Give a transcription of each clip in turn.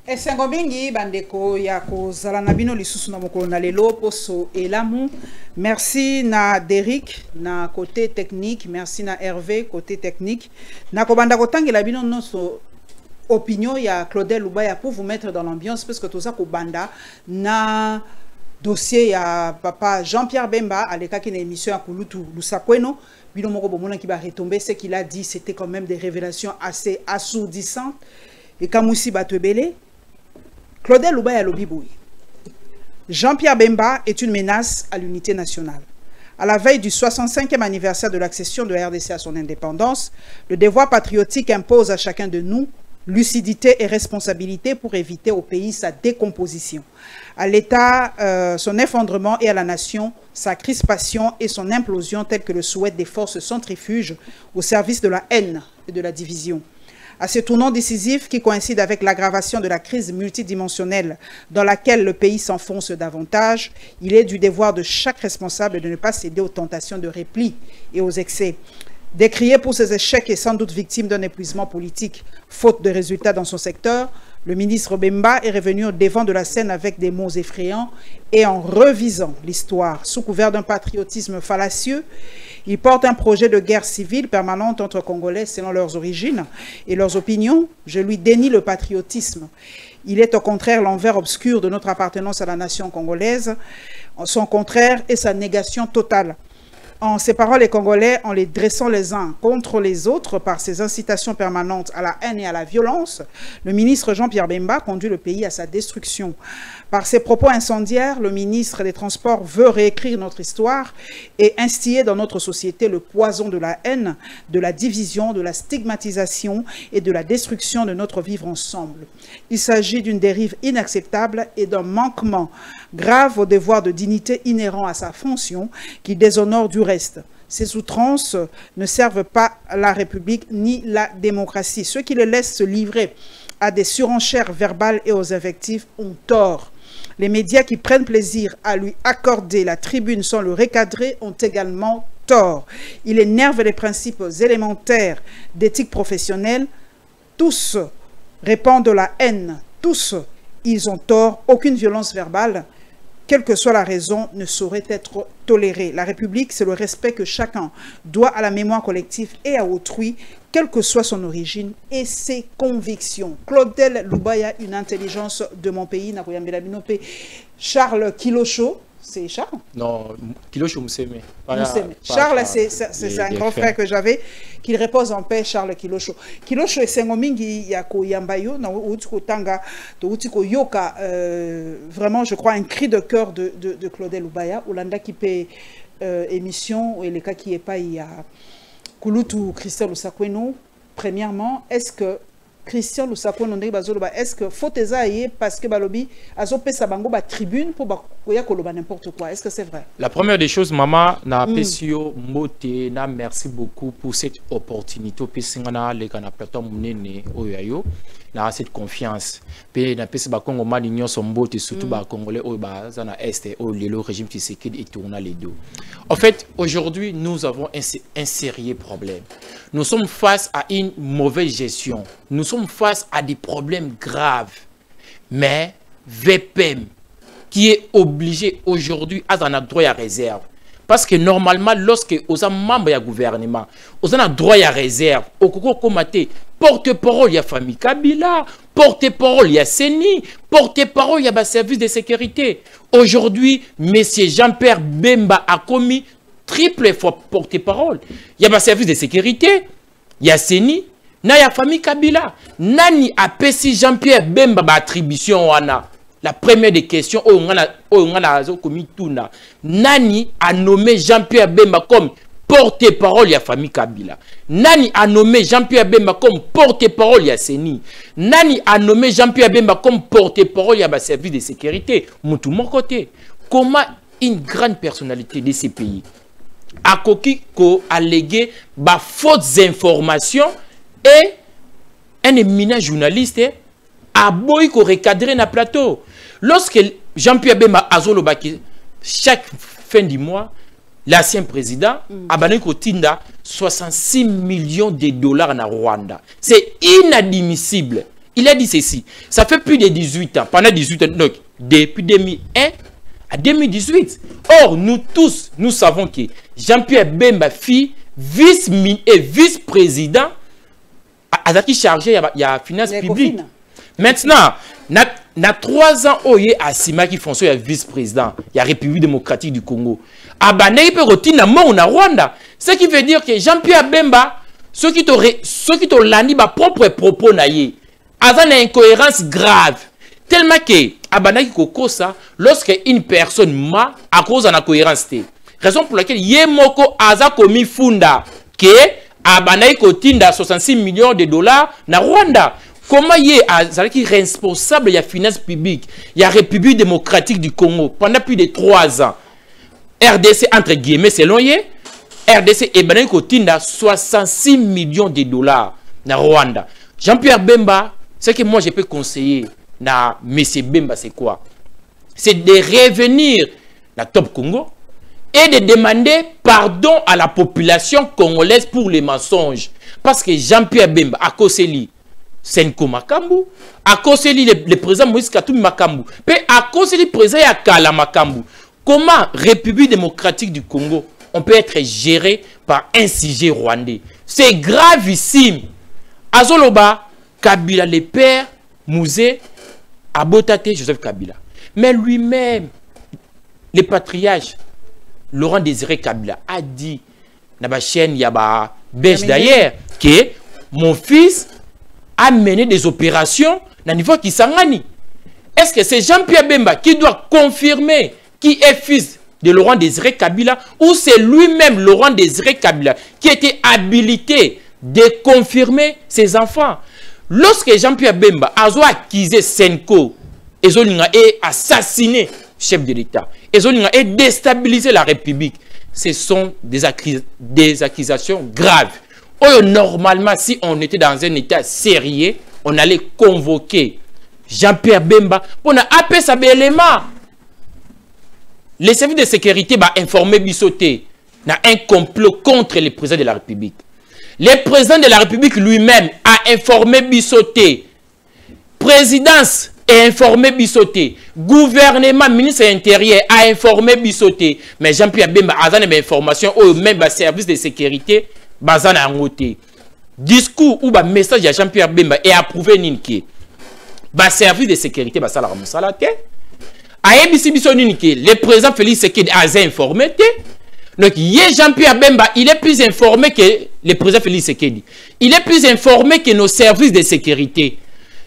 Esengo mingi bandeko ya kozala na bino lisusu na mokolo na lelo poso elamu. Merci na Derrick na côté technique, merci na Hervé côté technique. Na kobanda kotangela bino noso opinion ya Claudel Lubaya pour vous mettre dans l'ambiance parce que tout ça kobanda na dossier ya papa Jean-Pierre Bemba aleka ki na émission ya Kulutu Lusakweno bino moko bomona ki ba retomber ce qu'il a dit, c'était quand même des révélations assez assourdissantes et kamusi batebele. Claudel Lubaya Lobiboui. Jean-Pierre Bemba est une menace à l'unité nationale. À la veille du 65e anniversaire de l'accession de la RDC à son indépendance, le devoir patriotique impose à chacun de nous lucidité et responsabilité pour éviter au pays sa décomposition. À l'État, son effondrement et à la nation, sa crispation et son implosion telle que le souhaitent des forces centrifuges au service de la haine et de la division. À ce tournant décisif qui coïncide avec l'aggravation de la crise multidimensionnelle dans laquelle le pays s'enfonce davantage, il est du devoir de chaque responsable de ne pas céder aux tentations de repli et aux excès. Décrié pour ses échecs et sans doute victime d'un épuisement politique, faute de résultats dans son secteur, le ministre Bemba est revenu au devant de la scène avec des mots effrayants et en revisant l'histoire sous couvert d'un patriotisme fallacieux. Il porte un projet de guerre civile permanente entre Congolais selon leurs origines et leurs opinions. Je lui dénie le patriotisme. Il est au contraire l'envers obscur de notre appartenance à la nation congolaise. Son contraire est sa négation totale. En séparant les Congolais, en les dressant les uns contre les autres par ses incitations permanentes à la haine et à la violence, le ministre Jean-Pierre Bemba conduit le pays à sa destruction. Par ses propos incendiaires, le ministre des Transports veut réécrire notre histoire et instiller dans notre société le poison de la haine, de la division, de la stigmatisation et de la destruction de notre vivre ensemble. Il s'agit d'une dérive inacceptable et d'un manquement grave au devoir de dignité inhérent à sa fonction qui déshonore du reste. Ces outrances ne servent pas la République ni la démocratie. Ceux qui les laissent se livrer à des surenchères verbales et aux invectives ont tort. Les médias qui prennent plaisir à lui accorder la tribune sans le recadrer ont également tort. Il énerve les principes élémentaires d'éthique professionnelle. Tous répandent la haine. Tous, ils ont tort. Aucune violence verbale, quelle que soit la raison, ne saurait être tolérée. La République, c'est le respect que chacun doit à la mémoire collective et à autrui, quelle que soit son origine et ses convictions. Claudel Lubaya, une intelligence de mon pays, Charles Kilocho, c'est Charles? Non, Kilocho Mousseme. Charles, c'est un grand frère que j'avais, qu'il repose en paix, Charles Kilocho. Kilocho est Sengomingi Yako Yambayo, na Outiko Tanga, de Outiko Yoka, vraiment, je crois, un cri de cœur de Claudel Lubaya, Olanda qui paie émission, et les cas qui est pas, il y a Kulutu Christian Lusakweno. Premièrement, est-ce que Christian Lusakweno est-ce que faut parce que balobi azope sabango ba tribune pour bakoya koloba n'importe quoi, est-ce que c'est vrai? La première des choses, maman na pesio moté na merci beaucoup pour cette opportunité puis singana le kana plateforme nene oyayo na cette confiance pe na pesi ba Congo mali nyon son mbote surtout ba congolais o ba zana est au le régime Tshisekedi et tourna les dos. En fait, aujourd'hui, nous avons un sérieux problème. Nous sommes face à une mauvaise gestion. Nous sommes face à des problèmes graves. Mais VPM, qui est obligé aujourd'hui à un droit à réserve. Parce que normalement, lorsque vous êtes membre du gouvernement, vous avez un droit à réserve. Au porte-parole, il y a famille Kabila, porte-parole, il y a Seni, porte-parole, il y a le service de sécurité. Aujourd'hui, M. Jean-Pierre Bemba a commis triple fois porte-parole. Il y a le service de sécurité, il y a Seni, il y a la famille Kabila. Nani a pesi Jean-Pierre Bemba attribution wana. La première des questions, Nani a nommé Jean-Pierre Bemba comme porte-parole de la famille Kabila. Nani a nommé Jean-Pierre Bemba comme porte-parole de Seni. Nani a nommé Jean-Pierre Bemba comme porte-parole de service de sécurité. Moutou mon côté. Comment une grande personnalité de ces pays a allégué fausses informations et un éminent journaliste a boy ko recadrer na plateau. Lorsque Jean-Pierre Bemba Azolobaki, chaque fin du mois, l'ancien président a banni Kotinda 66 millions de dollars en Rwanda. C'est inadmissible. Il a dit ceci. Ça fait plus de 18 ans. Pendant 18 ans, donc depuis 2001 à 2018. Or, nous tous, nous savons que Jean-Pierre Bemba fut vice-président à qui chargé il y a finance publique. Maintenant, na 3 ans où il y a Sima qui François est vice-président, il y a République démocratique du Congo. Abane il peut retirer na mon Rwanda. Ce qui veut dire que Jean-Pierre Bemba, ceux qui t'ont lani ba propre propos na ye, a une incohérence grave. Tellement que Abana qui koko ça, lorsque une personne ma à cause de la cohérence, raison pour laquelle Yemoko aza komi funda que Abana kotinda 66 millions de dollars na Rwanda. Comment il est responsable de la finance publique, il y a République démocratique du Congo pendant plus de 3 ans. RDC entre guillemets selon ye, RDC et Abana kotinda 66 millions de dollars na Rwanda. Jean-Pierre Bemba, ce que moi je peux conseiller na M. Bemba, c'est quoi? C'est de revenir na Top Congo et de demander pardon à la population congolaise pour les mensonges. Parce que Jean-Pierre Bemba a Koseli Senko Makambu, a Koseli le président Moïse Katumbi Makambu, puis a Koseli le président Yakala Makambu. Comment République démocratique du Congo on peut être géré par un sujet rwandais? C'est gravissime. Azoloba, Kabila, le père, Mouzé, Abotate, Joseph Kabila. Mais lui-même, le patriarche, Laurent Désiré Kabila, a dit, dans la chaîne, il y a Belge d'ailleurs, que mon fils a mené des opérations dans le niveau Kisangani. Est-ce que c'est Jean-Pierre Bemba qui doit confirmer qui est fils de Laurent Désiré Kabila ou c'est lui-même Laurent Désiré Kabila qui était habilité de confirmer ses enfants? Lorsque Jean-Pierre Bemba a accusé Senko, Ezolinga est assassiné chef de l'État, Ezolinga est déstabilisé la République, ce sont des accusations graves. Oh, normalement, si on était dans un état sérieux, on allait convoquer Jean-Pierre Bemba pour appeler sa élément. Les services de sécurité va informer Bissoté dans un complot contre le président de la République. Le président de la République lui-même a informé Bissoté. Présidence a informé Bissoté. Gouvernement, ministre de l'Intérieur a informé Bissoté. Mais Jean-Pierre Bemba a donné des informations au même service de sécurité. Bazana Angoté. Discours ou message de Jean-Pierre Bemba est approuvé Ninke. Service de sécurité, ça la remonsalate. Le président Félix Sekedi a informé. Donc, Jean-Pierre Bemba, il est plus informé que le président Félix Sekedi. Il est plus informé que nos services de sécurité.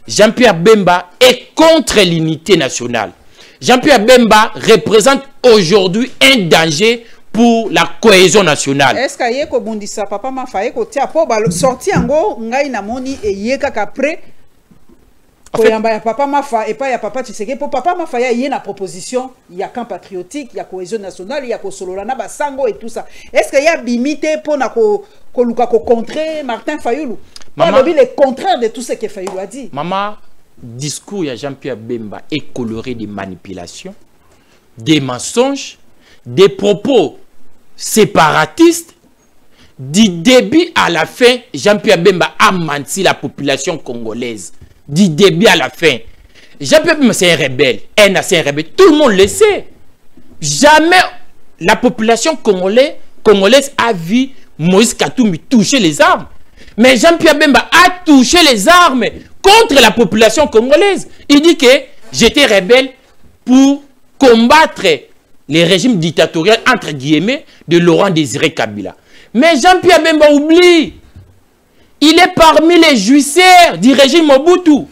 Jean-Pierre Bemba est contre l'unité nationale. Jean-Pierre Bemba représente aujourd'hui un danger pour la cohésion nationale. Est-ce qu'il y a un papa m'a fait sorti en go ngai na moni et yeka après papa Mafa et pas ya papa Tshisekedi pour papa Mafa il y a une proposition, il y a camp patriotique, il y a cohésion nationale, il y a Kosololana Basango et tout ça. Est-ce qu'il y a bimité pour na ko luka ko contrer Martin Fayulu? Maman, le contraire de tout ce que Fayulu a dit. Maman, discours de Jean-Pierre Bemba est coloré de manipulations, des mensonges, des propos séparatistes. Du début à la fin, Jean-Pierre Bemba a menti la population congolaise. Du début à la fin. Jean-Pierre Bemba, c'est un rebelle. C'est un rebelle. Tout le monde le sait. Jamais la population congolaise a vu Moïse Katumbi toucher les armes. Mais Jean-Pierre Bemba a touché les armes contre la population congolaise. Il dit que j'étais rebelle pour combattre les régimes dictatoriaux, entre guillemets, de Laurent Désiré Kabila. Mais Jean-Pierre Bemba oublie. Il est parmi les jouisseurs du régime Mobutu.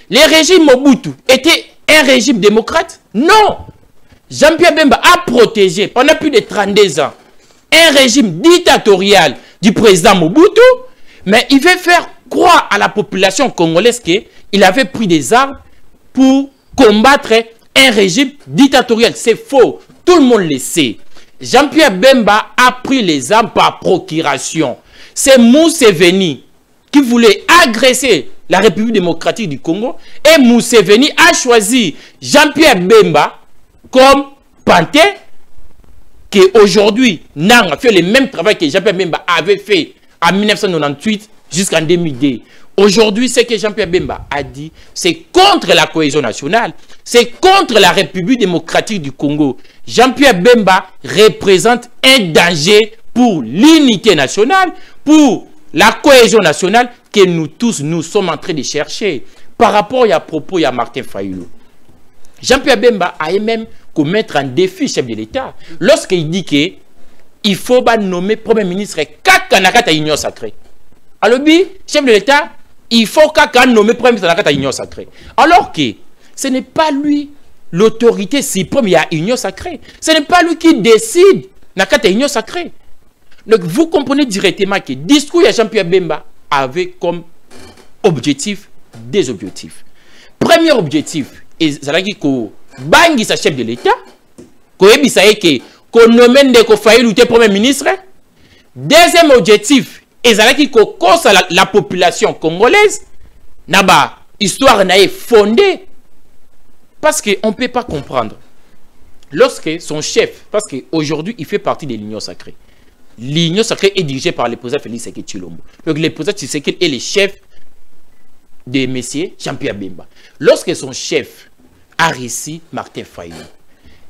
Le régime Mobutu était un régime démocrate? Non. Jean-Pierre Bemba a protégé pendant plus de 32 ans un régime dictatorial du président Mobutu, mais il veut faire croire à la population congolaise qu'il avait pris des armes pour combattre un régime dictatorial. C'est faux. Tout le monde le sait. Jean-Pierre Bemba a pris les armes par procuration. C'est Museveni qui voulait agresser la République démocratique du Congo et Museveni a choisi Jean-Pierre Bemba comme panthère qui aujourd'hui n'a fait le même travail que Jean-Pierre Bemba avait fait en 1998 jusqu'en 2002. Aujourd'hui, ce que Jean-Pierre Bemba a dit, c'est contre la cohésion nationale, c'est contre la République démocratique du Congo. Jean-Pierre Bemba représente un danger pour l'unité nationale, pour la cohésion nationale que nous tous, nous sommes en train de chercher. Par rapport à propos, il y a Martin Fayulu. Jean-Pierre Bemba a même commettre un défi chef de l'État lorsqu'il dit qu'il faut nommer Premier ministre Kakanakata Union Sacrée. Alors, chef de l'État, il faut nommer Premier ministre Kakanakata Union Sacrée. Alors que ce n'est pas lui l'autorité suprême, il y a Union Sacrée. Ce n'est pas lui qui décide Nakata Union Sacrée. Donc, vous comprenez directement que le discours de Jean-Pierre Bemba avait comme objectif des objectifs. Premier objectif, c'est que Bangi sa chef de l'État, qu'on nomme Ndeko Fayulu Premier ministre. Deuxième objectif, c'est que la population congolaise, naba histoire n'a fondée. Parce qu'on ne peut pas comprendre. Lorsque son chef, parce qu'aujourd'hui il fait partie de l'Union Sacrée. L'Union Sacrée est dirigée par le président Félix Tshisekedi Tshilombo. Donc le président Tshisekedi est le chef de messieurs Jean-Pierre Bemba. Lorsque son chef a réussi Martin Fayulu,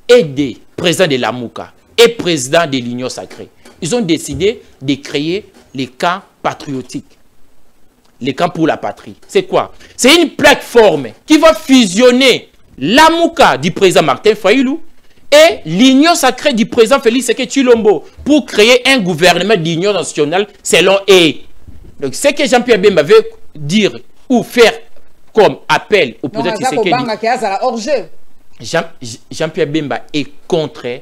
aidé président de l'Amouka et président de l'Union Sacrée, ils ont décidé de créer les camps patriotiques. Les camps pour la patrie. C'est quoi? C'est une plateforme qui va fusionner l'Amouka du président Martin Fayulu et l'Union Sacrée du président Félix Tshisekedi Tshilombo pour créer un gouvernement d'union nationale selon eux. Donc, ce que Jean-Pierre Bemba veut dire ou faire comme appel au président Tshisekedi, Jean-Pierre Bemba est contre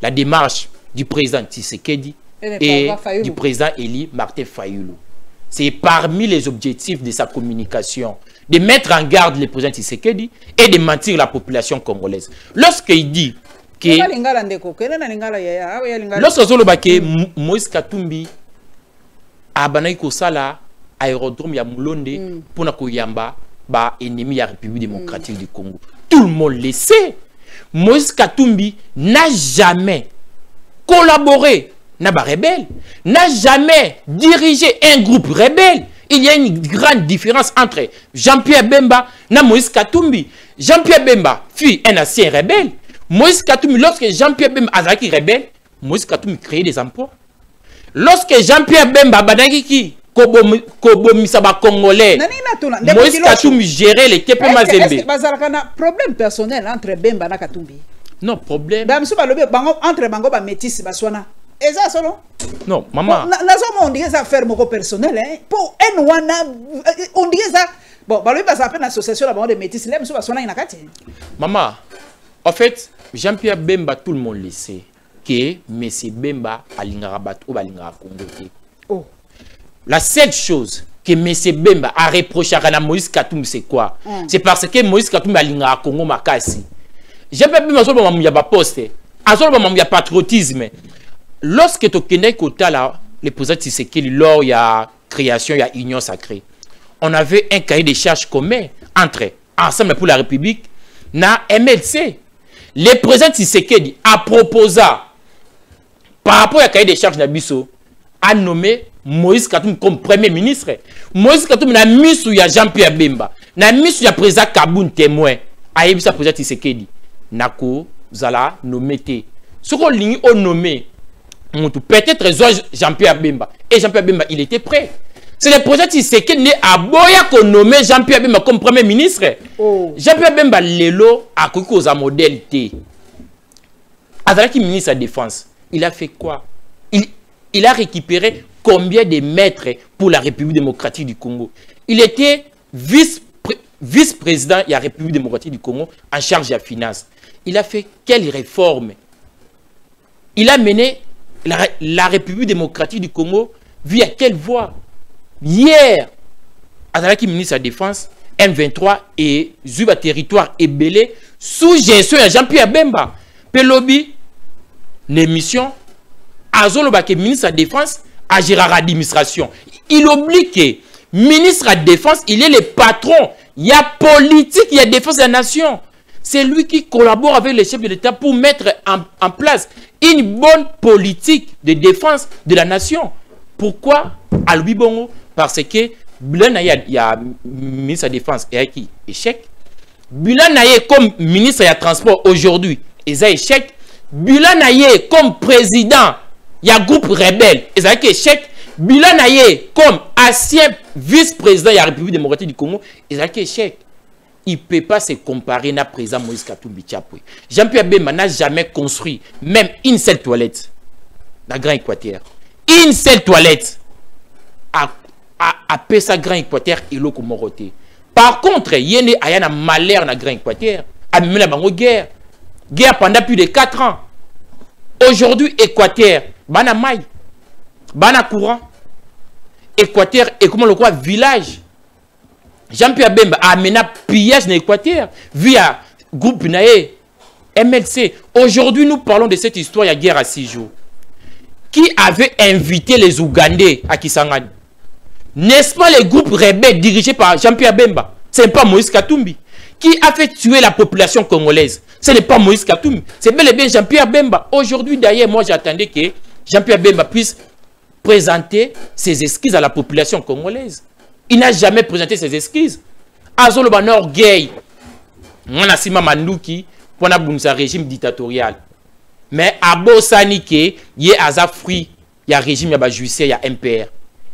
la démarche du président Tshisekedi et du président Eli Martin Fayulu. C'est parmi les objectifs de sa communication de mettre en garde le président Tshisekedi et de mentir la population congolaise. Lorsqu'il dit que lorsque Moïse Katumbi a banai kosala aérodrome ya Mulonde pour na koyamba ba ennemi ya République démocratique du Congo. Tout le monde le sait. Moïse Katumbi n'a jamais collaboré n'a pas rebelle, n'a jamais dirigé un groupe rebelle. Il y a une grande différence entre Jean-Pierre Bemba et Moïse Katumbi. Jean-Pierre Bemba fut un ancien rebelle. Moïse Katumbi, lorsque Jean-Pierre Bemba a été rebelle, Moïse Katumbi créait des emplois. Lorsque Jean-Pierre Bemba a été Congolais, Moïse Katumbi gérait les TP Mazembe. Est-ce que vous un problème personnel entre Bemba et Katumbi? Non, problème. Entre Bango et Métis, et ça, solo? Non, maman. On dit ça faire mon personnel. Pour un on dit ça. Bon, bah lui, ça s'appelle l'association de Métis. Maman, en fait, Jean-Pierre Bemba, tout le monde le sait que M. Bemba a l'ingarabat ou a l'ingarakongoté. Oh. La seule chose que M. Bemba a reproché à Moïse Katumbi, c'est quoi? C'est parce que Moïse Katumbi a l'ingarakongo makasi. Jean-Pierre Bemba a pas posté. A patriotisme. Lorsque tu connais le président Tshisekedi, lors il y a création, il y a union sacrée, on avait un cahier de charges commun entre Ensemble pour la République et MLC. Le président Tshisekedi a proposé, par rapport à cahier de charges d'Abisso, a nommé Moïse Katumbi comme premier ministre. Moïse Katumbi a mis sur Jean-Pierre Bemba, a mis sur le président Kaboun témoin, a mis sur le président Tshisekedi. Nako, Zala, nommé. Ce qu'on a nommé, peut-être Jean-Pierre Bemba. Et Jean-Pierre Bemba, il était prêt. C'est le projet Tshisekedi à Boya qu'on nommé Jean-Pierre Bemba comme premier ministre. Oh. Jean-Pierre Bemba, Lelo, a cru à modèle T. Azalaki ministre de la Défense, il a fait quoi? Il a récupéré combien de mètres pour la République démocratique du Congo? Il était vice-président de la République démocratique du Congo en charge de la finance. Il a fait quelles réformes? Il a mené la République démocratique du Congo via quelle voie? Hier, Azalaki ministre de la Défense, M23 et Zuba territoire et Belé sous gestion de Jean-Pierre Bemba. Pelobi, l'émission, Azolobake ministre de la Défense, à Gérard l'administration. Il oublie que ministre de la Défense, il est le patron. Il y a politique, il y a défense de la nation. C'est lui qui collabore avec les chefs de l'État pour mettre en place une bonne politique de défense de la nation. Pourquoi à Louis Bongo? Parce que bilan na ya ministre de la défense et qui échec. Bilan na comme ministre de la transport aujourd'hui et ça échec. Bilan na comme président il y a groupe rebelle et ça échec. Bilan na comme ancien vice-président de la République démocratique du Congo et ça échec. Il ne peut pas se comparer à président Moïse Katumbi Tchapoué. Jean-Pierre Bemba n'a jamais construit même une seule toilette dans le Grand Équateur. Une seule toilette à Pessa Grand Équateur et l'eau Moroté. Par contre, il y a un malheur dans le Grand Équateur. Il y a une guerre. Guerre pendant plus de 4 ans. Aujourd'hui, Équateur, il y a maille, il y a courant. Équateur est comme le quoi village. Jean-Pierre Bemba a amené pillage dans l'Équateur via groupe Naé, MLC. Aujourd'hui, nous parlons de cette histoire, il y a guerre à 6 jours. Qui avait invité les Ougandais à Kisangani? N'est-ce pas les groupes rebelles dirigés par Jean-Pierre Bemba? Ce n'est pas Moïse Katumbi. Qui a fait tuer la population congolaise? Ce n'est pas Moïse Katumbi. C'est bel et bien Jean-Pierre Bemba. Aujourd'hui, d'ailleurs, moi j'attendais que Jean-Pierre Bemba puisse présenter ses excuses à la population congolaise. Il n'a jamais présenté ses excuses. Azolo ban orgueil. On a sima Mandouki pour un régime dictatorial. Mais à Bosanike, il y a un fruit, il y a un régime, il y a un justice, il y a un MPR.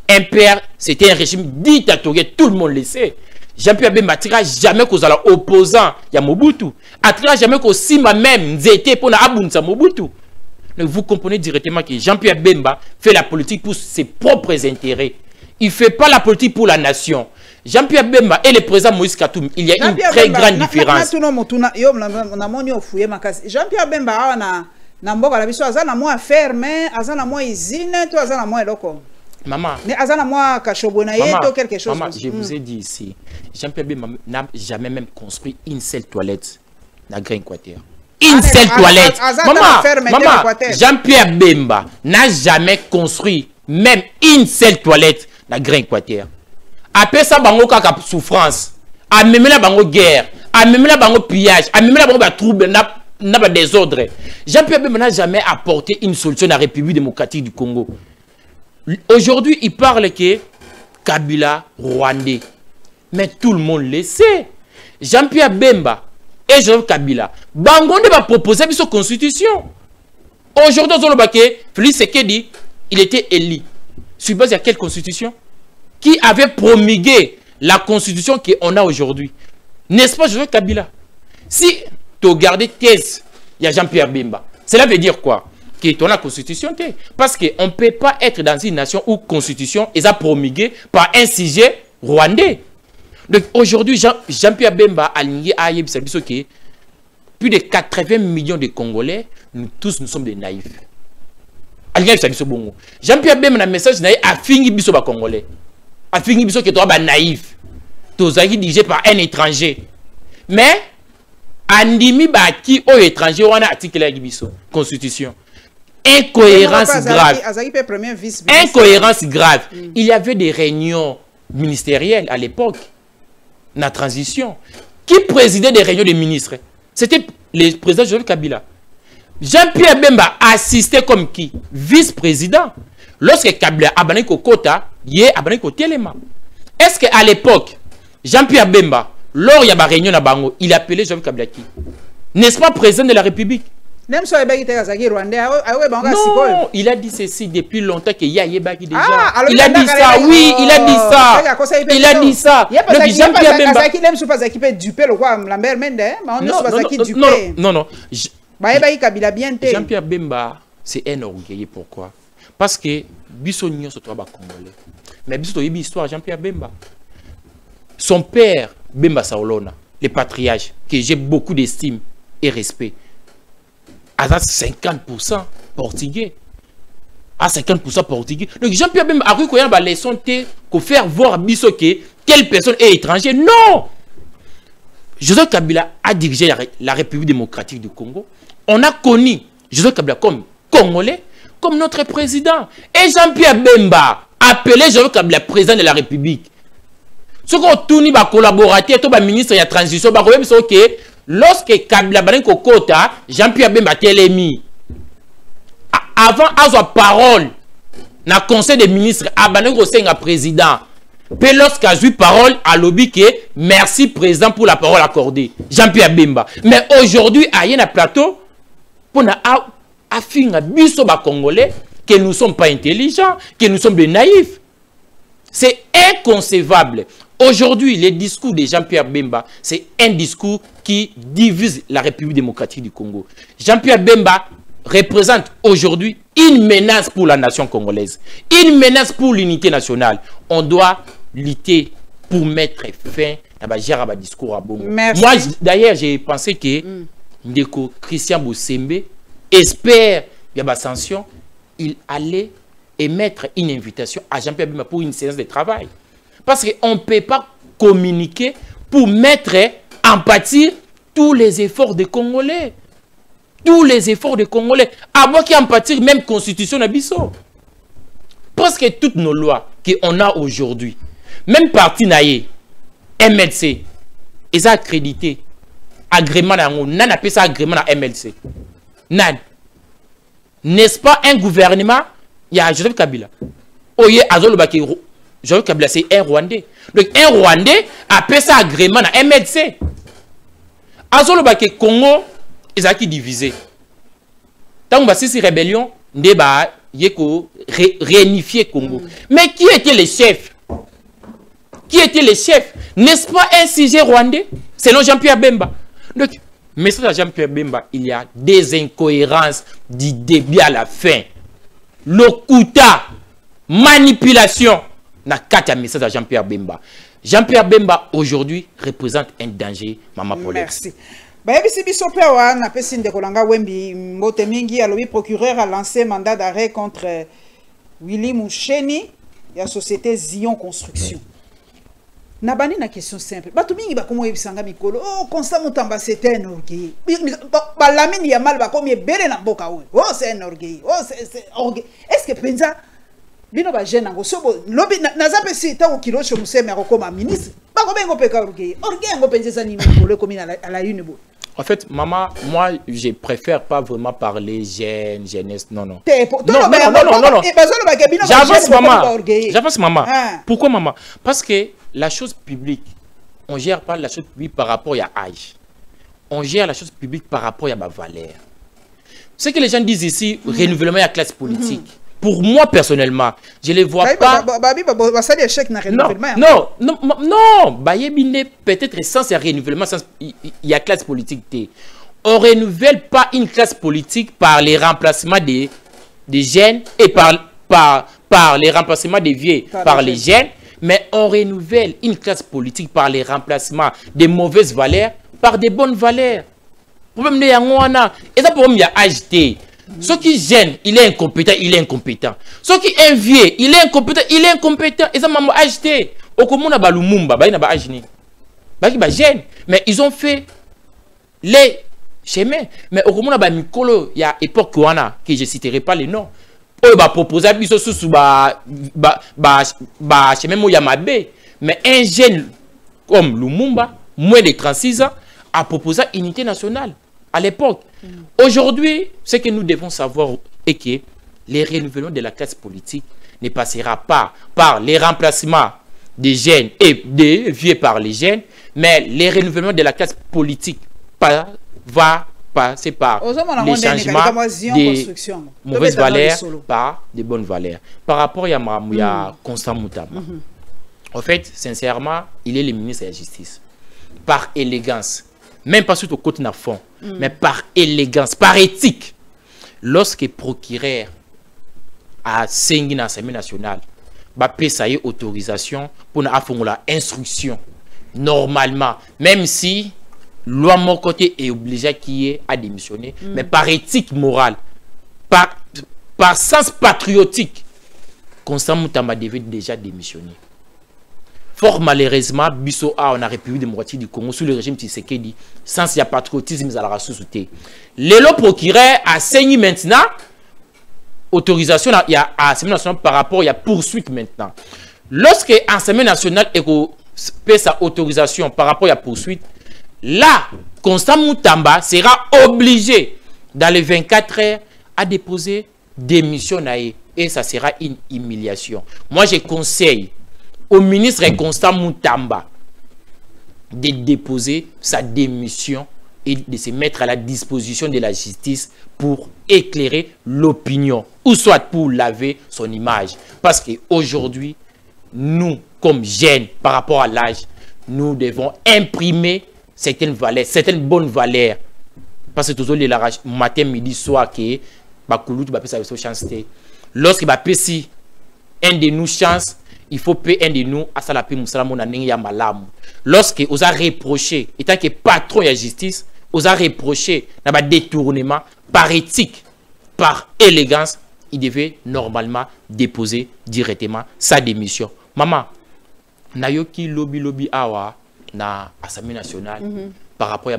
MPR, c'était un régime dictatorial, tout le monde le sait. Jean-Pierre Bemba n'attira jamais qu'aux opposants, il y a Mobutu. N'attira jamais qu'aux Sima même, Zété pour Abunsa Mobutu. Donc vous comprenez directement que Jean-Pierre Bemba fait la politique pour ses propres intérêts. Il ne fait pas la politique pour la nation. Jean-Pierre Bemba et le président Moïse Katumbi, il y a une très grande différence. Jean-Pierre Bemba na mboka la biso azana mo affaire mais azana mo usine to azana mo eloko. Maman. Mais azana mo kashobona yeto quelque chose. Maman, je vous ai dit ici, Jean-Pierre Bemba n'a jamais même construit une seule toilette dans le Grand Équateur. Une seule toilette. Maman, Jean-Pierre Bemba n'a jamais construit même une seule toilette dans le Grand Équateur. Après ça, bango kaka souffrance. A même la bango guerre. A même la bango pillage. A même la bango trouble. N'a pas désordre. Jean-Pierre Bemba n'a jamais apporté une solution à la République démocratique du Congo. Aujourd'hui, il parle que Kabila, Rwandais. Mais tout le monde le sait. Jean-Pierre Bemba et Joseph Kabila, Bango ne va proposer sa constitution. Aujourd'hui, Félix Sekedi, il était élu. Sur base de quelle constitution? Qui avait promulgué la constitution qu'on a aujourd'hui? N'est-ce pas Joseph Kabila? Si tu regardes thèse, il y a Jean-Pierre Bemba. Cela veut dire quoi? Que tu as la constitution. Parce qu'on ne peut pas être dans une nation où la constitution est promulguée par un sujet rwandais. Donc aujourd'hui, Jean-Pierre Bemba a aligné à que plus de 80 millions de Congolais, nous tous nous sommes des naïfs. Jean-Pierre Bemba a un message a fini biso ba Congolais. A fini biso que tu es naïf. Tu es dirigé par un étranger. Mais andimi ba qui au étranger on a article la biso constitution. Incohérence grave. Incohérence grave. Il y avait des réunions ministérielles à l'époque, dans la transition. Qui présidait des réunions de ministres? C'était le président Joseph Kabila. Jean-Pierre Bemba assistait comme qui? Vice-président. Lorsque Kabila a banni Kokota, il a banni Kotelema. Est-ce qu'à l'époque, Jean-Pierre Bemba, lors il y a une réunion à Bango, il appelait Joseph Kabila qui? N'est-ce pas président de la République? Non, il a dit ceci depuis longtemps qu'il y a Yebaki déjà. Il a dit ça, oui, il a dit ça. Il a dit ça. Donc Jean-Pierre Bemba. Non, non. Jean-Pierre Bemba, c'est un orgueil. Pourquoi? Parce que Bissonio se trouve à Congolais. Mais Bissonio, il y a une histoire Jean-Pierre Bemba. Son père, Bemba Saolona, le patriarche, que j'ai beaucoup d'estime et respect, à 50% portugais. À 50% portugais. Donc Jean-Pierre Bemba a cru qu'il y a une leçon pour faire voir Bisso que telle personne est étrangère. Non! Joseph Kabila a dirigé la République démocratique du Congo. On a connu Joseph Kabila comme Congolais, comme notre président. Et Jean-Pierre Bemba a appelé Joseph Kabila président de la République. Ce qu'on tourne va collaborateur, tout le ministre de la transition, lorsque Kabila Banen Kokota, Jean-Pierre Bemba télémi. Avant à sa parole, dans le conseil des ministres, Abanen Kosenga président. Puis lorsqu'il a eu parole à lobby que merci président pour la parole accordée. Jean-Pierre Bemba. Mais aujourd'hui, à un plateau, pour affirmer biso ba Congolais que nous ne sommes pas intelligents, que nous sommes des naïfs. C'est inconcevable. Aujourd'hui, le discours de Jean-Pierre Bemba, c'est un discours qui divise la République démocratique du Congo. Jean-Pierre Bemba représente aujourd'hui une menace pour la nation congolaise, une menace pour l'unité nationale. On doit lutter pour mettre fin à discours à Bongo. Merci. Moi, d'ailleurs, j'ai pensé que Ndeko Christian Bossembe espère qu'il y a sanction, il allait émettre une invitation à Jean-Pierre Bemba pour une séance de travail. Parce qu'on ne peut pas communiquer pour mettre en pâtir tous les efforts des Congolais. Tous les efforts des Congolais. Avant qu'il y ait en pâtir même constitution d'Abisso. Parce que toutes nos lois qu'on a aujourd'hui, même parti naïe, MLC, ils ont accrédité. Agrément, on a appelé ça agrément à MLC. N'est-ce pas un gouvernement? Il y a Joseph Kabila. Oye, Azolobaki, Joseph Kabila, c'est un Rwandais. Donc, un Rwandais a appelé ça agrément à MLC. Azolobaki, Congo, ils ont divisé. Tant que c'est rébellion, débat, réunifier Congo. Mais qui était le chef? Qui était le chef? N'est-ce pas un sujet rwandais? Selon Jean-Pierre Bemba. Donc, message à Jean-Pierre Bemba, il y a des incohérences du début à la fin. L'okuta, manipulation. N'a qu'à message à Jean-Pierre Bemba. Jean-Pierre Bemba, aujourd'hui, représente un danger, Maman Paulette. Merci. Bayebi biso pewa na pesi ndekolanga Wembi mbote mingi alobi procureur a lancé mandat d'arrêt contre Willy Moucheni ya société Zion Construction. Na bani na question simple. Bato mingi bakomo yebisanga mikolo. Oh, Constant Mutamba c'est un orgueil. Ba lamine ya mal bakomi ebele na mboka oyo. Oh, c'est un orgueil. Oh, c'est orgueil. Est-ce que penza bino ba jeune ngo sobo lobi naza pesi ta okilo chez Museme akoma ministre. Bakobe ngo peka orgueil. Orgueil ngo penza ni mikolo komi à la une bo. En fait, maman, moi, je préfère pas vraiment parler jeunesse, non. Non. J'avance, maman. J'avance, maman. Pourquoi, maman? Parce que la chose publique, on ne gère pas la chose publique par rapport à l'âge. On gère la chose publique par rapport à ma valeur. Ce que les gens disent ici, renouvellement de la classe politique. Pour moi, personnellement, je ne les vois pas. Non. Peut-être sans un renouvellement, il y a classe politique. On ne renouvelle pas une classe politique par les remplacements des jeunes et par les remplacements des vieux par les jeunes, mais on renouvelle une classe politique par les remplacements des mauvaises valeurs par des bonnes valeurs. Le problème de Yangwana, et ça pour moi, il y a agité. Ceux qui gênent, il est incompétent. Ceux qui est vieux, il est incompétent. Et ça m'a agité. Au commun, na balumumba, ba ina ba agini. Ba ki ba gêne. Mais ils ont fait les chemins. Mais au commun, na mikolo, il y a époque wana que je citerai pas les noms. Eux ba proposer biso sous ba chemin mo yamabe. Mais un jeune comme Lumumba, moins de 36 ans, a proposé unité nationale. À l'époque. Aujourd'hui, ce que nous devons savoir est que les renouvellements de la classe politique ne passera pas par les remplacements des jeunes et des vieux par les jeunes, mais les renouvellements de la classe politique va passer par les changements des mauvaises valeurs par des bonnes valeurs. Par rapport à Constant Mutamba, en fait, sincèrement, il est le ministre de la Justice. Par élégance, même pas sur le côté de fond, mais par élégance, par éthique. Lorsque le procureur a signé dans l'Assemblée nationale, il a eu autorisation pour faire l'instruction. Normalement, même si loi mon côté est obligé à démissionner, mais par éthique morale, par sens patriotique, Constant Mutamba devait déjà démissionner. Fort malheureusement, Bisso a en République démocratique du Congo sous le régime Tshisekedi, sans il y a patriotisme à la ressourceté. Le procureur a saigné maintenant autorisation il y a Assemblée nationale par rapport il y a poursuite maintenant. Lorsque l'Assemblée nationale paie sa autorisation par rapport à la poursuite, là, Constant Mutamba sera obligé dans les 24 heures à déposer démission et ça sera une humiliation. Moi, je conseille au ministre Constant Moutamba de déposer sa démission et de se mettre à la disposition de la justice pour éclairer l'opinion, ou soit pour laver son image. Parce qu'aujourd'hui, nous, comme jeunes, par rapport à l'âge, nous devons imprimer certaines valeurs, certaines bonnes valeurs. Parce que toujours les matin, midi, soir, que lorsque un de nous chance, il faut payer un de nous à salapi musalamona ya malamu. Lorsque on a reproché, étant que patron de la justice, on a reproché un détournement par éthique, par élégance, il devait normalement déposer directement sa démission. Maman, nayoki lobby awa na Assemblée nationale par rapport à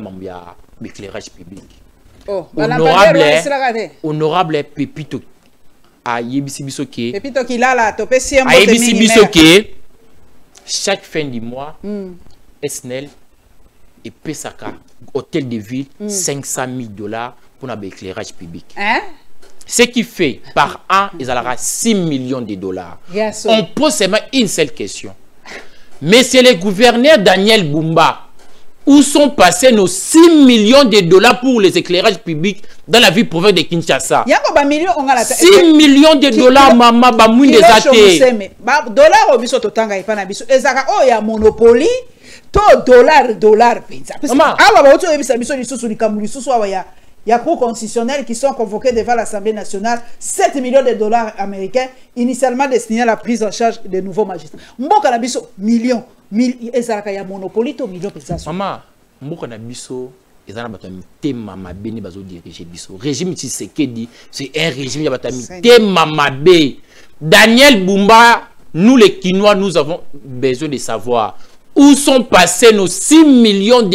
l'éclairage public. Oh, honorable Pépito a yebisi biso ke Pépito qui là to pe si a yebisi biso ke chaque fin du mois SNEL et Pesaka hôtel de ville $500 000 pour l'éclairage public. Hein? Ce qui fait par an ils aura $6 millions. Yes, on pose seulement une seule question. Monsieur le gouverneur Daniel Bumba, où sont passés nos $6 millions pour les éclairages publics dans la ville province de Kinshasa? 6 millions de dollars, maman, ba mouine des athées. Dollar au biso totanga ipana biso. Ezaka oh ya monopoly to dollar penza. Maman, awa ba oto ebisa biso lisusu likambu lisusu awa ya cours constitutionnels qui sont convoqués devant l'Assemblée nationale, $7 millions américains initialement destinés à la prise en charge des nouveaux magistrats. Mboka na biso millions. Ezalaka ya monopoly to millions penza. Maman, mboka na biso ezana batami tema mabeni bazo diriger biso. Régime Tshisekedi, c'est un régime ya batami tema mabe. Daniel Bumba, nous les Kinois, nous avons besoin de savoir où sont passés nos $6 millions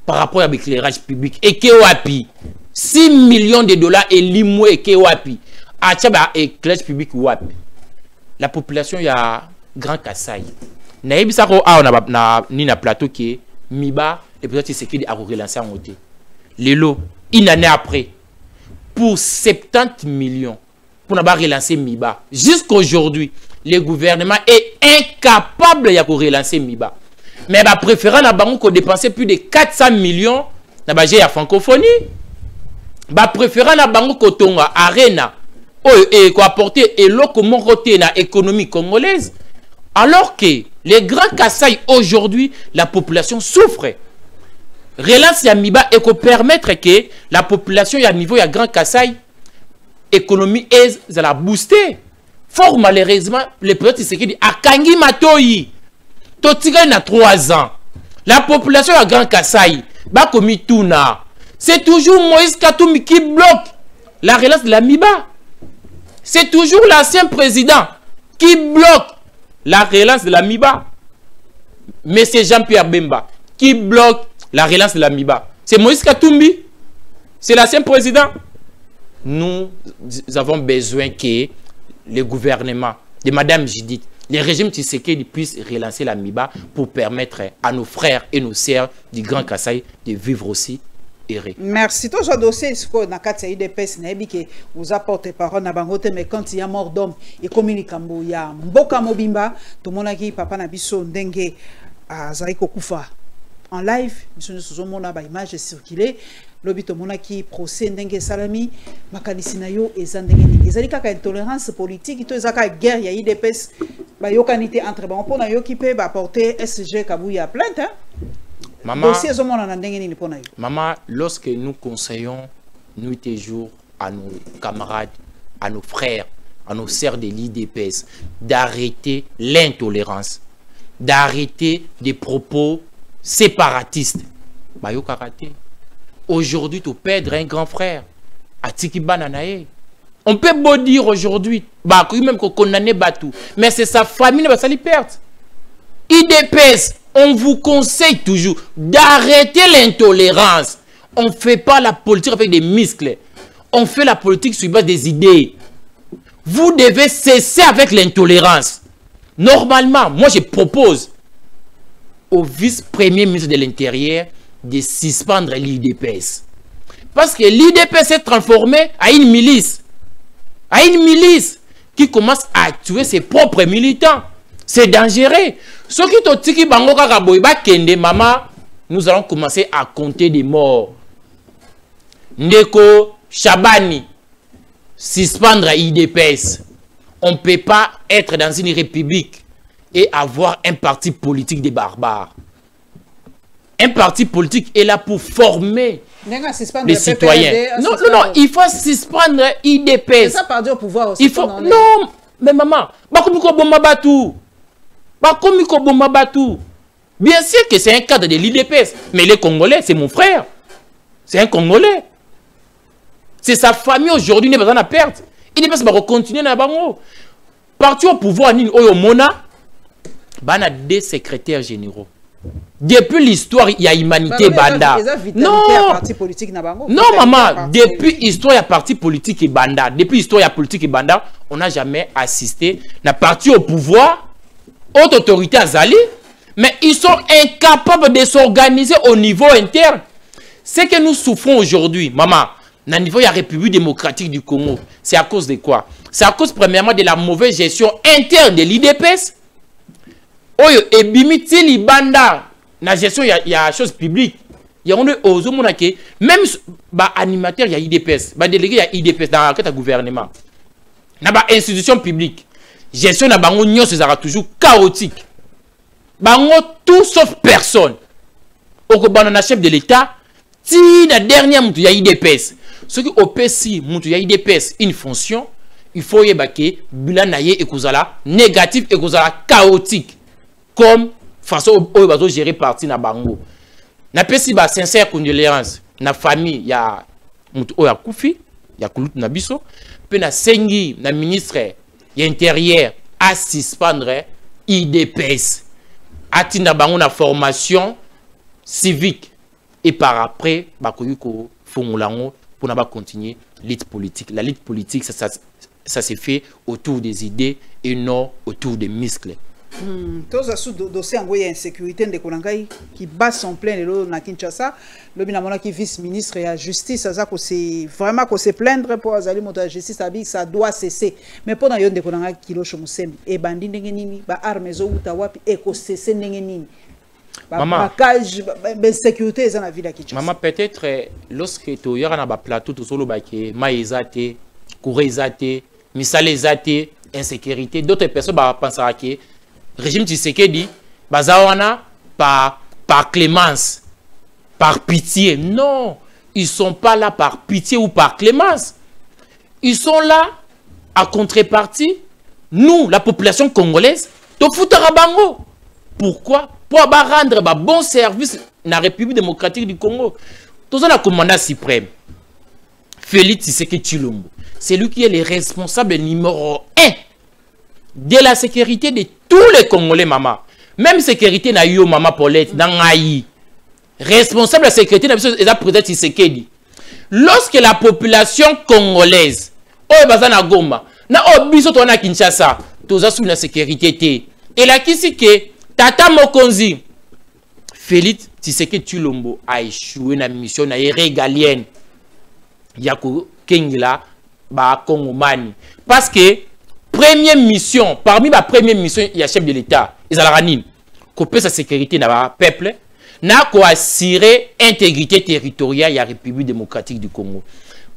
par rapport à l'éclairage public. Et Kewapi, $6 millions et limoué et Kewapi. Achaba éclairage public wapi. La population y a Grand Kassai. Naïbisako a on a plateau qui est Miba et peut-être c'est qui a relancé en côté. Lelo, une année après, pour 70 millions, pour n'avoir relancé Miba. Jusqu'aujourd'hui, le gouvernement est incapable de relancer Miba. Mais bah préférant na bango qu'on dépenser plus de 400 millions na budget ya francophonie. Bah préférant na bango ko tonga arena et ko apporter eloko mon côté na économie congolaise. Alors que les grands Kassai aujourd'hui, la population souffre. Relance ya Miba et ko permettre que la population ya niveau ya Grand Kassai économie est la booster. Fort malheureusement les petits c'est qui dit akangi matoyi. Totiga na 3 ans. La population à Grand Kassai, Bakomi Tuna, c'est toujours Moïse Katumbi qui bloque la relance de la Miba. C'est toujours l'ancien président qui bloque la relance de la Miba. Monsieur Jean-Pierre Bemba qui bloque la relance de la Miba. C'est Moïse Katumbi. C'est l'ancien président. Nous avons besoin que le gouvernement de Madame Judith, les régimes Tshisekedi puissent relancer la Miba pour permettre à nos frères et nos sœurs du Grand Kassai de vivre aussi heureux. Merci. Tout ce dossier, ce qu'on a quatre IDPS, vous apportez parole à Bangote, mais quand il y a mort d'homme, et comme il y a Mboka Mobimba, tout le monde a dit Papa Nabiso Ndenge à Zariko Koufa. En live, nous sommes en image circulée. Lobito monaki procès ndenge salami makanisi na yo ezandenge ni ezali kaka intolérance politique to ezaka guerre ya IDPS ba yokanité entre ba on na yo ki pe ba porter SG Kabuya plainte hein. Maman, dossier zo mona ndenge ni pona yo. Maman, lorsque nous conseillons nuit et jour à nos camarades, à nos frères, à nos sœurs de l'IDPS d'arrêter l'intolérance, d'arrêter des propos séparatistes. Ba yo karaté. Aujourd'hui, tu perdre un grand frère. Atiki Bananae. On peut beau dire aujourd'hui, même qu'on condamne Batou, mais c'est sa famille qui va perdre. IDPS, on vous conseille toujours d'arrêter l'intolérance. On ne fait pas la politique avec des muscles. On fait la politique sur base des idées. Vous devez cesser avec l'intolérance. Normalement, moi je propose au vice-premier ministre de l'Intérieur de suspendre l'IDPS. Parce que l'IDPS s'est transformé à une milice. À une milice qui commence à tuer ses propres militants. C'est dangereux. Ce qui te dit que bango kaka boy ba kende maman, nous allons commencer à compter des morts. Ndeko Chabani, suspendre IDPS. On ne peut pas être dans une république et avoir un parti politique des barbares. Un parti politique est là pour former les citoyens. Non, non, non, il faut suspendre IDPS. C'est ça par dire au pouvoir aussi. Il faut... Non, mais maman, bien sûr que c'est un cadre de l'IDPS, mais les Congolais, c'est mon frère. C'est un Congolais. C'est sa famille aujourd'hui, n'est pas en perte. IDPS va continuer dans le parti au pouvoir, Oyo Mona, il y a des secrétaires généraux. Depuis l'histoire, il y a humanité banda. Non, non maman, depuis l'histoire, il y a parti politique et banda. Depuis l'histoire, il y a politique et banda, on n'a jamais assisté à parti au pouvoir, haute autorité à Zali, mais ils sont incapables de s'organiser au niveau interne. Ce que nous souffrons aujourd'hui, maman, au niveau de la République démocratique du Congo, c'est à cause de quoi? C'est à cause premièrement de la mauvaise gestion interne de l'IDPS. Oyo ebimiti libanda na gestion ya chose publique. Il y a même ba animateur ya IDPS, ba délégué ya IDPS dans le gouvernement. Na ba institution publique. Gestion na bango nyos sera toujours chaotique. Bango tout sauf personne. Oko banana chef de l'État, ti la dernière mutu ya IDPS. Ce qui opesi mutu ya IDPS une fonction, il faut yebake bilan na ye ekozala négatif ekozala chaotique. Comme façon au gérer parti na bango. Na pesi ba sincère condoléance na famille ya mutu oya kufi ya kulut na biso pe na sengi na ministre ya intérieur à suspendre IDPS atinda bango na formation civique et par après ba koyiko fongolango pour na ba continuer lutte politique. La lutte politique ça se fait autour des idées et non autour des muscles. Tous sous dossier en insécurité de Kolangai qui bat son plein na Kinshasa, le binamona qui vice-ministre de la justice, ça c'est vraiment qu'on se plaindre pour Azali monter la justice, ça doit cesser. Mais pendant yon de Kolangai qui lo chomusem et bandi ndengenini ba armes zo utawapi et ko cesser ndengenini. Maman, ba sécurité dans la ville de Kinshasa. Maman peut-être lorsque tu y a na ba plateau tout solo ba ke maïzate, kourezate, misalezate, insécurité, d'autres personnes ba penser que régime Tshisekedi, bazawana par clémence, par pitié. Non, ils ne sont pas là par pitié ou par clémence. Ils sont là à contrepartie. Nous, la population congolaise, to foutara bango. Pourquoi? Pour rendre un bon service dans la République démocratique du Congo. Tout ça, le commandant suprême, Félix Tshisekedi Tshilombo, c'est lui qui est le responsable numéro 1 de la sécurité de tous les Congolais, maman. Même sécurité na yo, maman Paulette, dans Aïe. Responsable de la sécurité, c'est la président Tshisekedi. Lorsque la population congolaise, oh, bazana Goma, na obiso to na Kinshasa, toza sous la sécurité. Et là, qui c'est que Tata Mokonzi, Félix Tshisekedi Tshilombo a échoué na mission na régalienne. Yako Kengila, ba Kongomani. Parce que première mission, parmi ma première mission, il y a chef de l'État, ils ont la ranine, couper sa sécurité dans le peuple, n'a qu'à assurer intégrité territoriale de la République démocratique du Congo.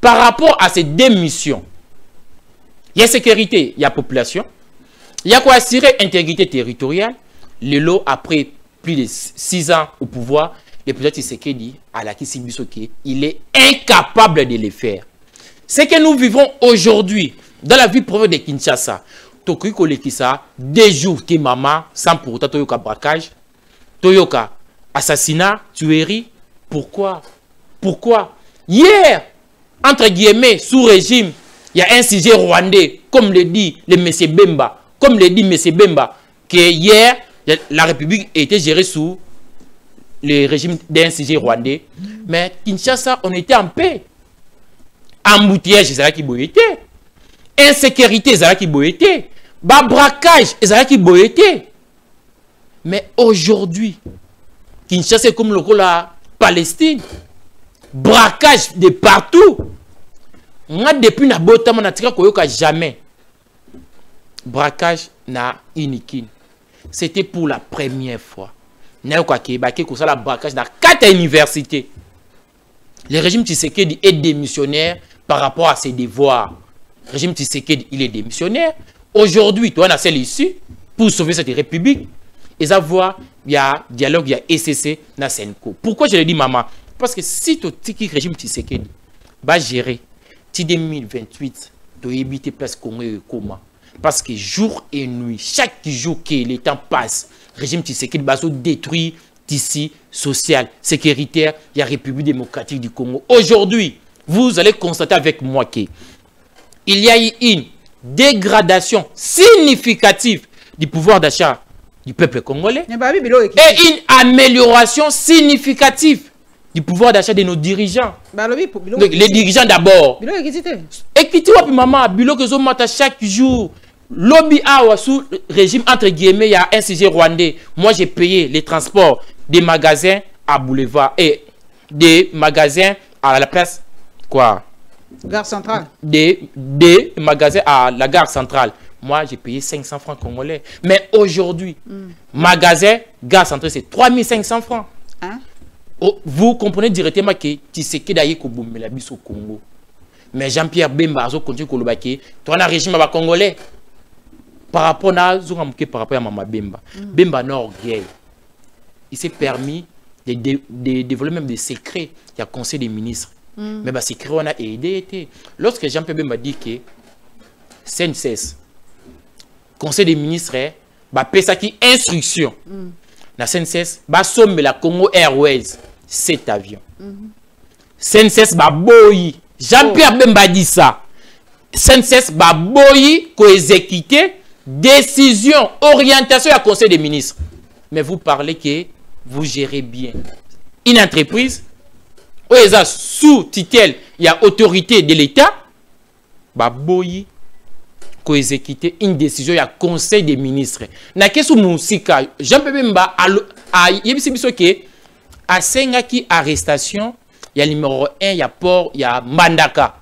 Par rapport à ces deux missions, il y a sécurité, il y a population, il y a qu'à assurer intégrité territoriale. Le lot, après plus de 6 ans au pouvoir, le président Tshisekedi à la Kisibisoke, il est incapable de le faire. Ce que nous vivons aujourd'hui, dans la vie province de Kinshasa, Tokuiko Lekisa, des jours qui maman, sans pour autant Toyoka braquage, Toyoka assassinat, tuerie. Pourquoi? Pourquoi? Hier, entre guillemets, sous régime, il y a un sujet rwandais, comme le dit le M. Bemba, que hier, la République était gérée sous le régime d'un sujet rwandais. Mais Kinshasa, on était en paix. Embouteillage, c'est ça qui boyétait. Insécurité, c'est ça qui boyétait. Braquage, c'est ça qui boyétait. Mais aujourd'hui, Kinshasa est comme la Palestine. Braquage de partout. Moi, depuis na bota, on a tiré jamais. Braquage na inikin. c'était pour la première fois. N'a quoi que ba que ça la braquage dans 4 universités. Le régime Tshisekedi est démissionnaire par rapport à ses devoirs. Le régime Tshisekedi, il est démissionnaire. Aujourd'hui, toi, on a celle ici pour sauver cette république. Et ça voit, il y a dialogue, il y a ECC, na Senko. Pourquoi je le dis, maman? Parce que si tu as le régime Tshisekedi va gérer, en 2028, tu as évité place Congo et comment. Parce que jour et nuit, chaque jour que le temps passe, le régime Tshisekedi va se détruire ici, social, sécuritaire, il y a République démocratique du Congo. Aujourd'hui, vous allez constater avec moi qu'il y a eu une dégradation significative du pouvoir d'achat du peuple congolais et une amélioration significative du pouvoir d'achat de nos dirigeants. Donc, les dirigeants d'abord. Écoutez, maman, bilo que mata chaque jour. Lobby a sous régime entre guillemets, il y a un CG rwandais. Moi, j'ai payé les transports des magasins à Boulevard et des magasins à la place quoi? Gare centrale. Des magasins à la gare centrale. Moi, j'ai payé 500 francs congolais. Mais aujourd'hui, magasin, gare centrale, c'est 3500 francs. Hein? Oh, vous comprenez directement que Tshisekedi d'ailleurs la au Congo. Mais Jean-Pierre Bemba a continué à dire que tu as un régime congolais. Par rapport à Mama Bemba. Bemba n'a orgueil. Il s'est permis de développer même des secrets. Il y a conseil des ministres. Mais ces secrets, on a aidé. Lorsque Jean-Pierre Bemba dit que CNCS, conseil des ministres, ça qui instruction. La CNCS, somme la Congo Airways, 7 avions. CNCS, boyi. Jean-Pierre Bemba dit ça. CNCS, boyi, ko exécuter. Décision, orientation à conseil des ministres. Mais vous parlez que vous gérez bien. Une entreprise, où il y a sous titel, il y a autorité de l'État, boyi, ko exécuter une décision, il y a conseil des ministres. Na kesu musika, Jean-Pierre Bemba a yebisi que à Sengaki arrestation, il y a numéro 1, il y a Port, il y a Mandaka.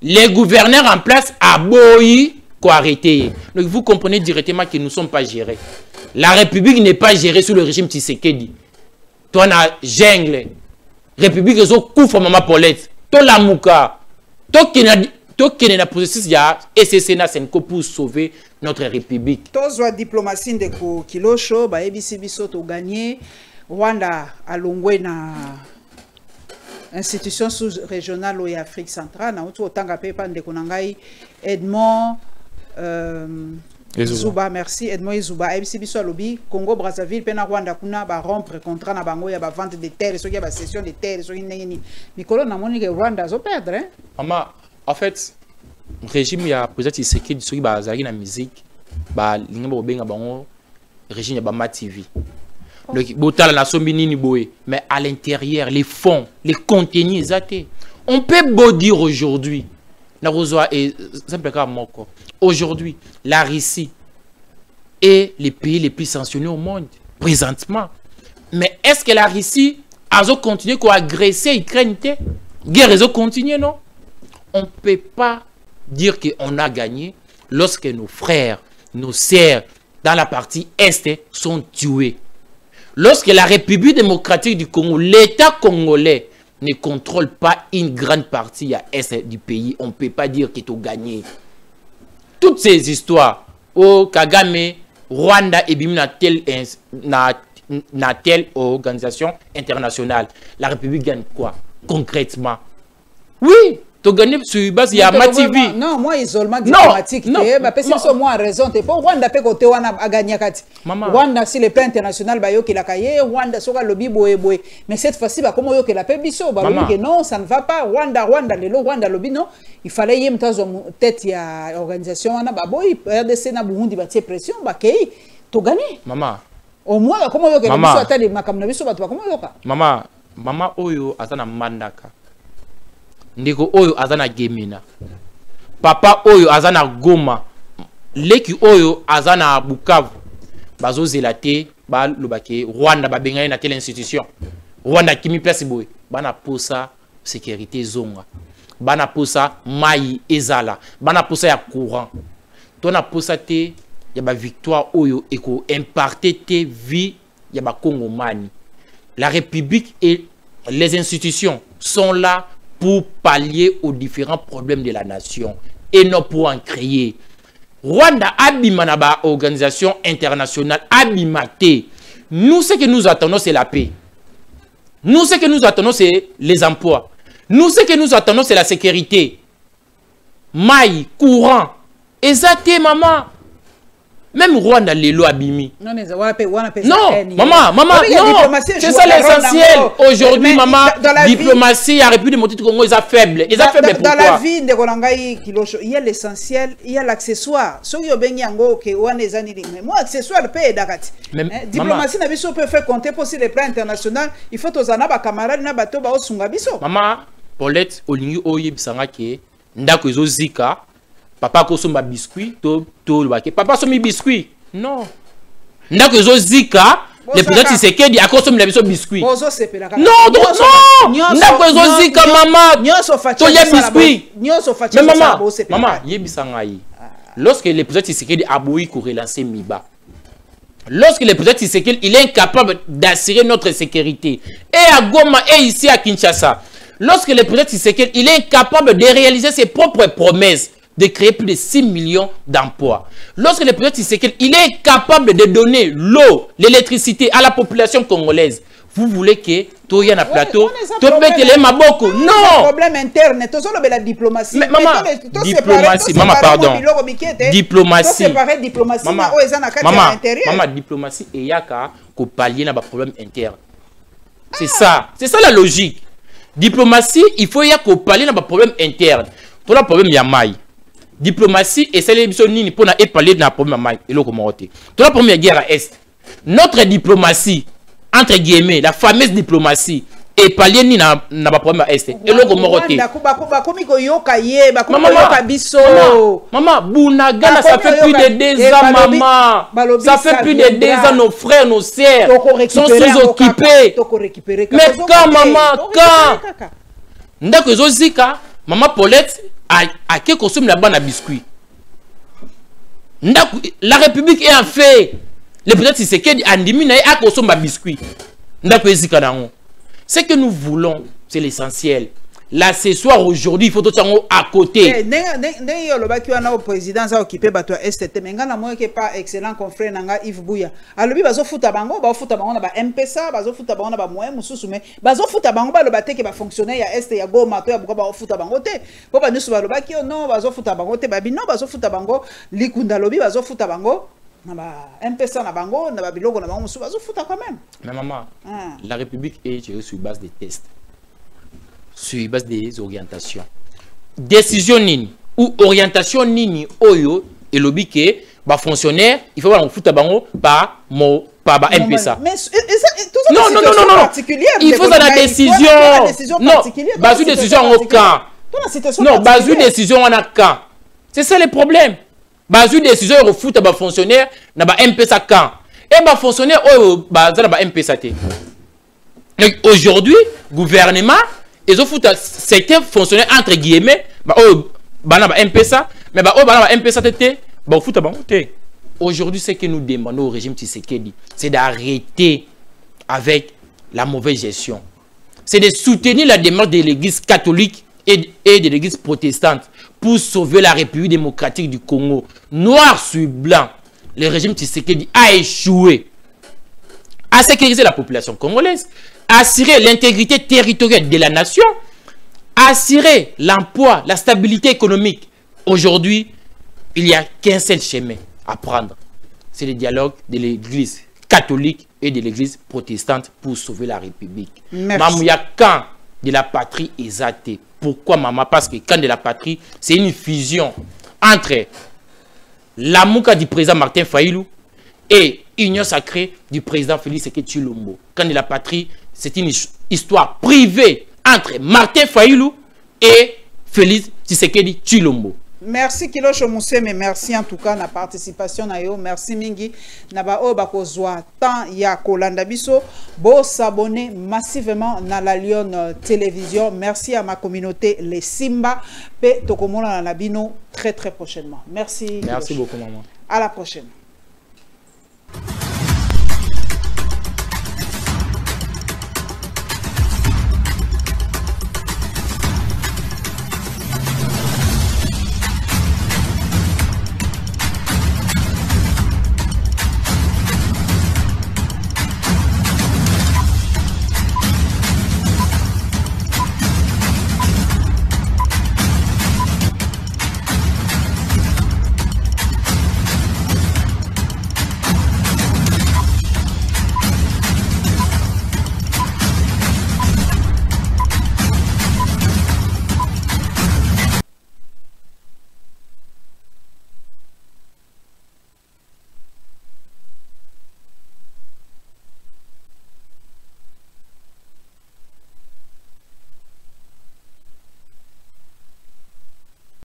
Les gouverneurs en place à boyi arrêter. Donc vous comprenez directement que nous ne sommes pas gérés. La République n'est pas gérée sous le régime Tshisekedi. Toi, na jungle. République est au coup de Maman Paulette. Toi, la mouka. Toi, qui n'a pas processus, il y a SSC pour sauver notre République. Toi, diplomatie de Kilosho, ABC Biso, tu gagné. Rwanda a longwe na institution sous-régionale ou Afrique centrale. Na autant qu'à pas de Konangai, Edmond. Zuba, merci. Edmond Zuba, ABC Biso Lobby, Congo Brazzaville, Pena Rwanda kuna ba rompre contrat na bango ya ba vente de terres, so ya ba cession de terres, so ni Mikolo na moni que Rwanda zo perdre hein. Maman, en fait, régime ya peut-être Tshisekedi so ba zaki na musique, ba linga bo benga bango régime ya ba Ma TV. Donc botala na sombi nini boé, mais à l'intérieur les fonds, les contenus exactés. On peut beau dire aujourd'hui aujourd'hui, la Russie est le pays le plus sanctionné au monde, présentement. Mais est-ce que la Russie a continué à agresser l'Ukraine? Guerre a continué, non? On ne peut pas dire qu'on a gagné lorsque nos frères, nos sœurs dans la partie Est sont tués. Lorsque la République démocratique du Congo, l'État congolais, ne contrôle pas une grande partie à l'est du pays, on ne peut pas dire qu'ils ont gagné. Toutes ces histoires, au Kagame, Rwanda et Bimi na telle organisation internationale, la République gagne quoi concrètement? Oui, tu as gagné sur base, il y a Ma TV. Non, moi, isolement diplomatique. Non, c'est moi raison. Pour Rwanda, a gagné. Rwanda, si le plan international, Rwanda, sera lobby boé. Mais cette fois-ci, comment il a fait biso? Non, ça ne va pas. Rwanda, Rwanda, lobby, non. Il fallait y avoir tête à l'organisation. RDC, na Burundi, pression, tu as gagné. Maman. Au moins, comment il a Maman, Oyo, Azana Mandaka. Ndeko Oyo, Azana Gemina. Papa Oyo, Azana Goma. Leki Oyo, Azana Bukavu. Bazo Zelate, Lubake, Rwanda, Babengaye, na telle institution. Rwanda, Kimi Place Boy. Bana Posa, sécurité zonga. Bana Posa, Maï, Ezala. Bana Posa, ya courant. Tona Posa te y a ba victoire oyo eko imparter tes vies y a ba Congomani. La République et les institutions sont là pour pallier aux différents problèmes de la nation et non pour en créer. Rwanda abima ba organisation internationale abimate. Nous ce que nous attendons c'est la paix. Nous ce que nous attendons c'est les emplois. Nous ce que nous attendons c'est la sécurité. Maï, courant. Exacté maman. Même Rwanda lelo abimi. Non, maman, non. C'est ça l'essentiel. Aujourd'hui, maman, diplomatie, il y a plus de motifs du Congo, ils sont faibles. Ils sont faibles pourquoi? Dans la vie de Golangaï, il y a l'essentiel, il y a l'accessoire. Ce qui est bien, moi, accessoire, le pays d'Agati. Diplomatie, on peut faire compter pour le plan international. Il faut que les camarades, les bateaux, maman, Paulette, Olingi, Oye, Bisangake, Ndako, Zika. Papa ko somba biscuit to papa somi biscuit non ndako zo zika le président Tshisekedi akosomi la biso biscuit non ndako zo zika mama to ya biscuit mais maman yebisa ngai lorsque le président Tshisekedi a boui ko relancer Miba, lorsque le président Tshisekedi il est incapable d'assurer notre sécurité et à Goma et ici à Kinshasa, lorsque le président Tshisekedi il est incapable de réaliser ses propres promesses de créer plus de 6 millions d'emplois. Lorsque le président Tshisekedi il est capable de donner l'eau, l'électricité à la population congolaise, vous voulez que tout y a un plateau, tout mettre les maboko? Non. Problème interne, tout ça la diplomatie. Mais maman, diplomatie, maman pardon. Diplomatie. Maman, diplomatie et yaka ko pallier na ba problème interne. C'est ça la logique. Diplomatie, il faut y a ko pallier na ba problème interne. Tout le problème yamai. Diplomatie et c'est l'émission nini pour parler de la problème maï et le communauté. Tout le problème guerre à est. Notre diplomatie entre guillemets, la fameuse diplomatie et pallier ni na problème à est et le communauté. Maman, Bounagana ça fait plus de 2 ans maman. Ça fait plus de 2 ans nos frères, nos sœurs sont sous-occupés. Mais quand maman, quand ndako zozika maman Paulette à qui consomme la banane à biscuit. La République est en fait. Le président Tshisekedi a diminué à consommer la biscuit. Ce que nous voulons, c'est l'essentiel. Là, ce soir, aujourd'hui, il faut tout ça à côté. Le président a occupé le STT, mais il n'y a pas excellent confrère Yves Bouya. Alors, il va se foutre à Bango, il va foutre à Bango, il va MPSA, il va se foutre à Bango, il va moyen, mais il va se foutre à Bango, il va fonctionner, il y a ST, il y a Goma, il y a Bango, il va foutre à Bango. Il va se foutre à Bango, non, il va se foutre à Bango, non, il va se foutre à Bango, Likunda Lobby, il va se foutre à Bango. MPSA na Bango, il va se foutre quand même. Mais maman, la République est sur base des tests. Sur base des orientations. Décision nini ou orientation nini oyo et lobby que ba fonctionnaire il faut voir foutre à bango par MPSA. Mais non. Il faut la décision. Non, base de décision en aucun. Non, base de décision en aucun. C'est ça le problème. Base de décision au foot à fonctionnaire na ba MPSA quand et ba fonctionnaire oyo ba za ba MPSA té. Aujourd'hui, gouvernement ils ont foutu certains fonctionnaires entre guillemets MPSA mais MPSA aujourd'hui ce que nous demandons au régime Tshisekedi c'est d'arrêter avec la mauvaise gestion, c'est de soutenir la démarche de l'église catholique et de l'église protestante pour sauver la République démocratique du Congo. Noir sur blanc, le régime Tshisekedi a échoué à sécuriser la population congolaise, assurer l'intégrité territoriale de la nation, assurer l'emploi, la stabilité économique. Aujourd'hui, il n'y a qu'un seul chemin à prendre. C'est le dialogue de l'église catholique et de l'église protestante pour sauver la République. Maman, il y a quand de la patrie exaltée. Pourquoi maman? Parce que quand de la patrie, c'est une fusion entre l'amouka du président Martin Fayulu et union sacrée du président Félix Tshisekedi Tshilombo. Quand de la patrie, c'est une histoire privée entre Martin Fayulu et Félix Tshisekedi Tshilombo. Merci Kilosho Mousse, mais merci en tout cas na participation na yo. Merci mingi na ba o bakozwa tant ya kolanda biso bo s'abonner massivement na la Lyon Télévision. Merci à ma communauté les Simba pe tokomona na bino très prochainement. Merci. Merci beaucoup maman. À la prochaine.